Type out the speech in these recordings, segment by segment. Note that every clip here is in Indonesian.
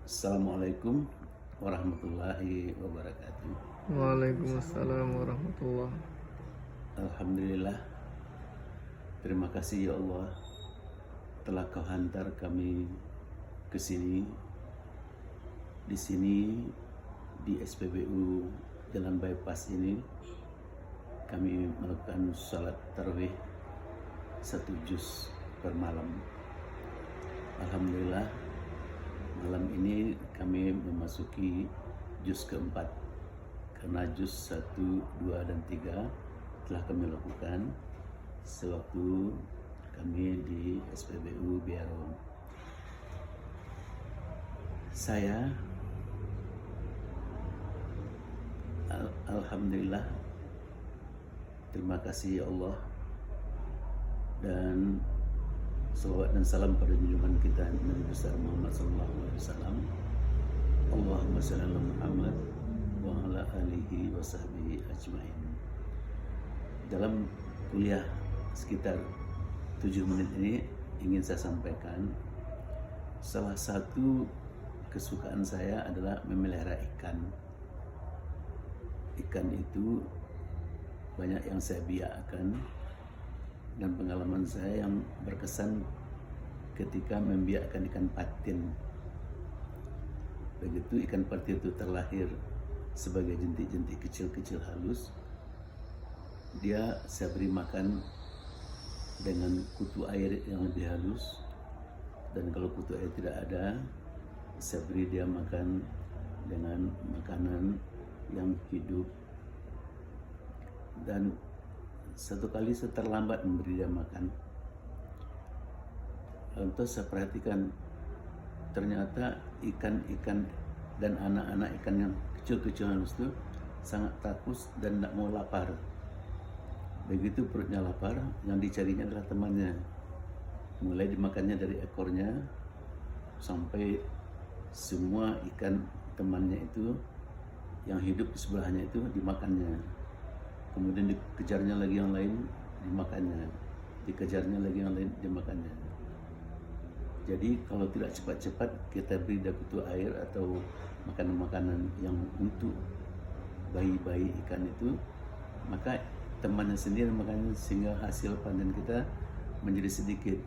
Assalamualaikum warahmatullahi wabarakatuh. Waalaikumsalam warahmatullah. Alhamdulillah, terima kasih ya Allah telah Kau hantar kami ke sini. Di sini di SPBU Jalan Bypass ini kami melakukan salat tarawih 1 juz per malam. Alhamdulillah, malam ini kami memasuki juz keempat, karena juz 1, 2, dan 3 telah kami lakukan sewaktu kami di SPBU Biaro. Saya Alhamdulillah, terima kasih ya Allah, dan salawat dan salam pada junjungan kita Nabi besar Muhammad SAW. Allahumma shalli ala Muhammad wa ala alihi wa sahbihi ajmain. Dalam kuliah sekitar 7 menit ini ingin saya sampaikan, salah satu kesukaan saya adalah memelihara ikan. Ikan itu banyak yang saya biakkan, dan pengalaman saya yang berkesan ketika membiakkan ikan patin. Begitu ikan patin itu terlahir sebagai jentik-jentik kecil-kecil halus, saya beri makan dengan kutu air yang lebih halus, dan kalau kutu air tidak ada, saya beri dia makan dengan makanan yang hidup. Dan satu kali saya terlambat memberi dia makan, lantas saya perhatikan ternyata ikan-ikan dan anak-anak ikan yang kecil-kecil halus itu sangat takut dan tidak mau lapar. Begitu perutnya lapar, yang dicarinya adalah temannya. Mulai dimakannya dari ekornya sampai semua ikan temannya itu yang hidup di sebelahnya itu dimakannya. Kemudian dikejarnya lagi yang lain, dimakannya. Dikejarnya lagi yang lain, dimakannya. Jadi kalau tidak cepat-cepat kita beri dia kutu air atau makanan-makanan yang untuk bayi-bayi ikan itu, maka temannya sendiri makannya, sehingga hasil panen kita menjadi sedikit.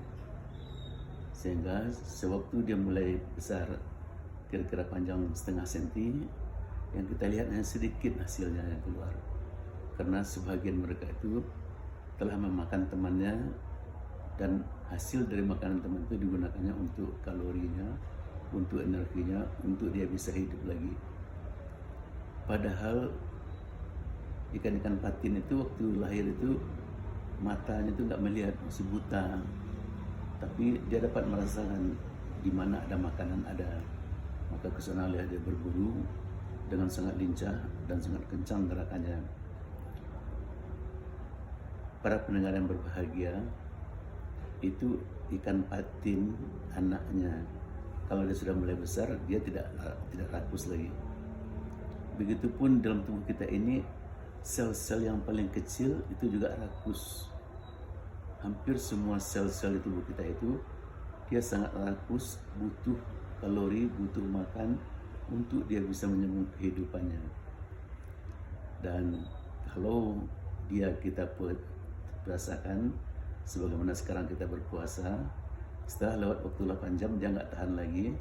Sehingga sewaktu dia mulai besar, kira-kira panjang setengah senti, yang kita lihat hanya sedikit hasilnya yang keluar. Karena sebagian mereka itu telah memakan temannya, dan hasil dari makanan teman itu digunakannya untuk kalorinya, untuk energinya, untuk dia bisa hidup lagi. Padahal ikan-ikan patin itu waktu lahir itu matanya itu nggak melihat, masih buta, tapi dia dapat merasakan di mana ada makanan ada. Maka kesana dia berburu dengan sangat lincah dan sangat kencang gerakannya. Para pendengar yang berbahagia, itu ikan patin anaknya, kalau dia sudah mulai besar, dia tidak rakus lagi. Begitupun dalam tubuh kita ini, sel-sel yang paling kecil itu juga rakus. Hampir semua sel-sel di tubuh kita itu dia sangat rakus, butuh kalori, butuh makan untuk dia bisa menyambung kehidupannya. Dan kalau kita rasakan, sebagaimana sekarang kita berpuasa, setelah lewat waktu 8 jam dia nggak tahan lagi,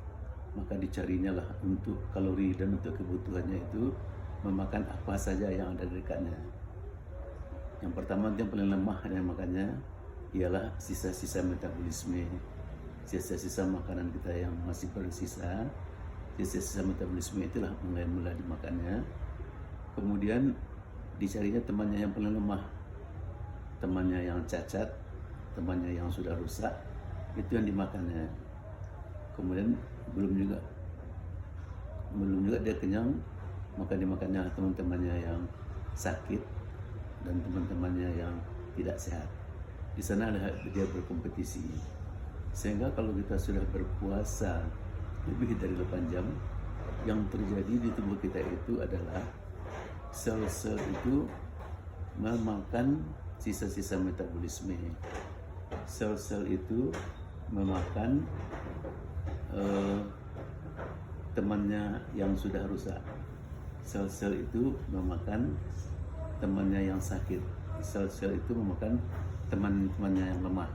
maka dicarinya lah untuk kalori dan untuk kebutuhannya itu memakan apa saja yang ada di dekatnya. Yang pertama, yang paling lemah yang makannya ialah sisa-sisa metabolisme, sisa-sisa makanan kita yang masih bersisa. Sisa-sisa metabolisme itulah mulai dimakannya. Kemudian dicarinya temannya yang paling lemah, temannya yang cacat, temannya yang sudah rusak, itu yang dimakannya. Kemudian belum juga dia kenyang, maka dimakannya teman-temannya yang sakit dan teman-temannya yang tidak sehat. Di sana dia berkompetisi. Sehingga kalau kita sudah berpuasa lebih dari 8 jam, yang terjadi di tubuh kita itu adalah sel-sel itu memakan sisa-sisa metabolisme. Sel-sel itu memakan temannya yang sudah rusak. Sel-sel itu memakan temannya yang sakit. Sel-sel itu memakan teman-temannya yang lemah.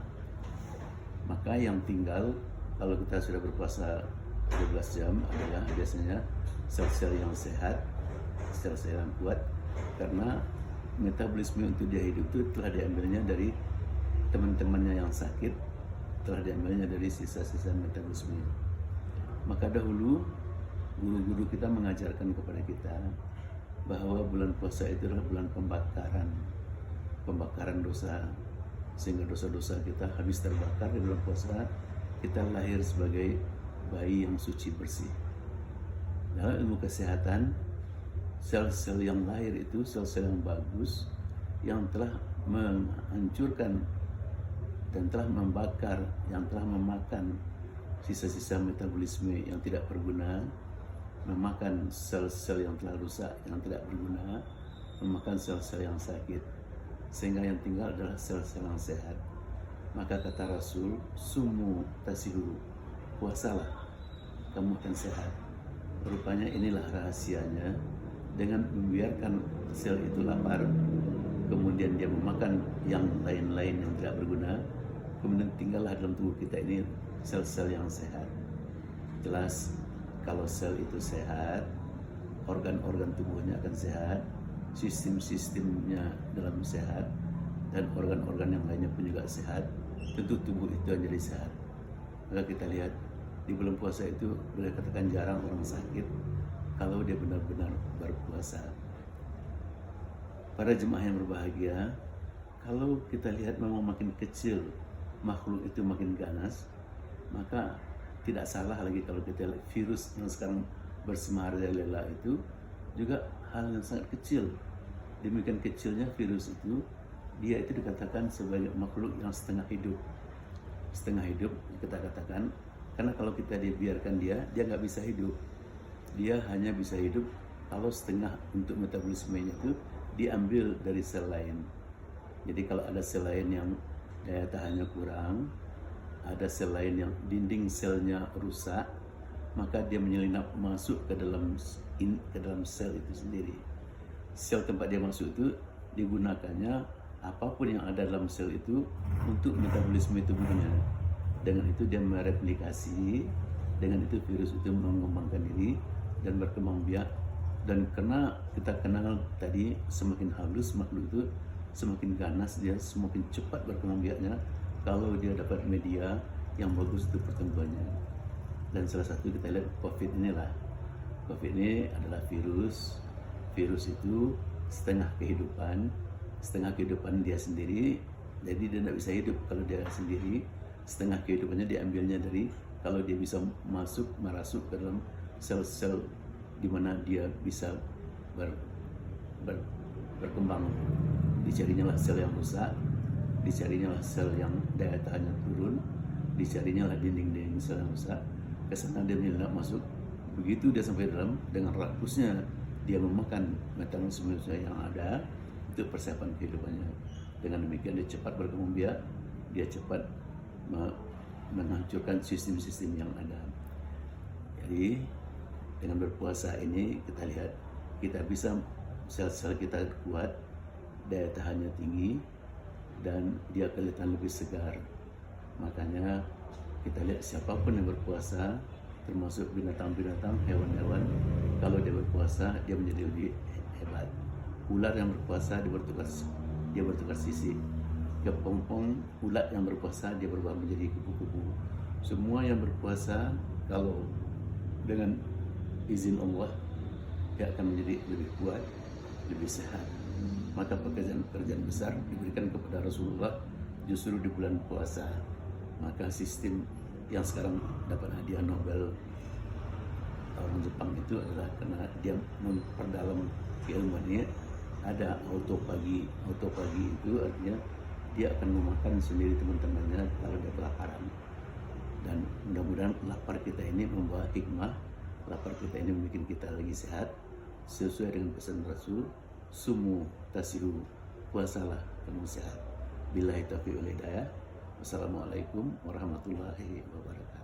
Maka yang tinggal kalau kita sudah berpuasa 12 jam adalah biasanya sel-sel yang sehat, sel-sel yang kuat, karena metabolisme untuk dia hidup itu telah diambilnya dari teman-temannya yang sakit, telah diambilnya dari sisa-sisa metabolisme. Maka dahulu guru-guru kita mengajarkan kepada kita bahwa bulan puasa itu adalah bulan pembakaran dosa, sehingga dosa-dosa kita habis terbakar di bulan puasa. Kita lahir sebagai bayi yang suci bersih. Dalam ilmu kesehatan, sel-sel yang lahir itu sel-sel yang bagus, yang telah menghancurkan dan telah membakar, yang telah memakan sisa-sisa metabolisme yang tidak berguna, memakan sel-sel yang telah rusak, yang tidak berguna, memakan sel-sel yang sakit, sehingga yang tinggal adalah sel-sel yang sehat. Maka kata Rasul, sumu tasihu, puasalah, kamu akan sehat. Rupanya inilah rahasianya, dengan membiarkan sel itu lapar, kemudian dia memakan yang lain-lain yang tidak berguna, kemudian tinggallah dalam tubuh kita ini sel-sel yang sehat. Jelas, kalau sel itu sehat, organ-organ tubuhnya akan sehat, sistem-sistemnya dalam sehat, dan organ-organ yang lainnya pun juga sehat. Tentu tubuh itu akan jadi sehat. Maka kita lihat di bulan puasa itu boleh katakan jarang orang sakit kalau dia benar-benar berpuasa. Para jemaah yang berbahagia, kalau kita lihat memang makin kecil makhluk itu makin ganas, maka tidak salah lagi kalau kita lihat virus yang sekarang bersemarayalela itu juga hal yang sangat kecil. Demikian kecilnya virus itu, dia itu dikatakan sebagai makhluk yang setengah hidup. Setengah hidup kita katakan, karena kalau kita dibiarkan dia nggak bisa hidup. Dia hanya bisa hidup kalau setengah untuk metabolismenya itu diambil dari sel lain. Jadi kalau ada sel lain yang daya tahannya kurang, ada sel lain yang dinding selnya rusak, maka dia menyelinap masuk ke dalam sel itu sendiri. Sel tempat dia masuk itu digunakannya apapun yang ada dalam sel itu untuk metabolisme tubuhnya. Dengan itu dia mereplikasi, dengan itu virus itu mengembangkan diri dan berkembang biak. Dan karena kita kenal tadi, semakin halus makhluk itu, semakin ganas dia, semakin cepat berkembang biaknya kalau dia dapat media yang bagus untuk pertumbuhannya. Dan salah satu kita lihat COVID inilah. COVID ini adalah virus. Virus itu setengah kehidupan dia sendiri. Jadi dia tidak bisa hidup kalau dia sendiri. Setengah kehidupannya diambilnya dari kalau dia bisa merasuk ke dalam sel-sel di mana dia bisa berkembang. Dicarinya lah sel yang rusak, dicarinya lah sel yang daya tahannya turun, dicarinya lah dinding-dinding sel yang rusak. Kesana dia menyelinap masuk. Begitu dia sampai dalam, dengan rakusnya dia memakan metabolisme yang ada untuk persiapan kehidupannya. Dengan demikian dia cepat berkembang biak, dia cepat menghancurkan sistem-sistem yang ada. Jadi dengan berpuasa ini kita lihat kita bisa sel-sel kita kuat, daya tahannya tinggi, dan dia kelihatan lebih segar. Makanya kita lihat siapapun yang berpuasa, termasuk binatang-binatang, hewan-hewan, kalau dia berpuasa dia menjadi lebih hebat. Ular yang berpuasa dia bertukar sisi. Kepompong ulat yang berpuasa dia berubah menjadi kupu-kupu. Semua yang berpuasa kalau dengan izin Allah dia akan menjadi lebih kuat, lebih sehat. Maka pekerjaan besar diberikan kepada Rasulullah justru di bulan puasa. Maka sistem yang sekarang dapat hadiah Nobel tahun Jepang itu adalah karena dia memperdalam keilmuannya. Ada autopagi itu artinya dia akan memakan sendiri teman-temannya kalau dia kelaparan. Dan mudah-mudahan lapar kita ini membawa hikmah, lapar kita ini membuat kita lagi sehat sesuai dengan pesan Rasul, sumu tasiru, puasalah kamu sehat. Billahi taufiq wal hidayah. Wassalamualaikum warahmatullahi wabarakatuh.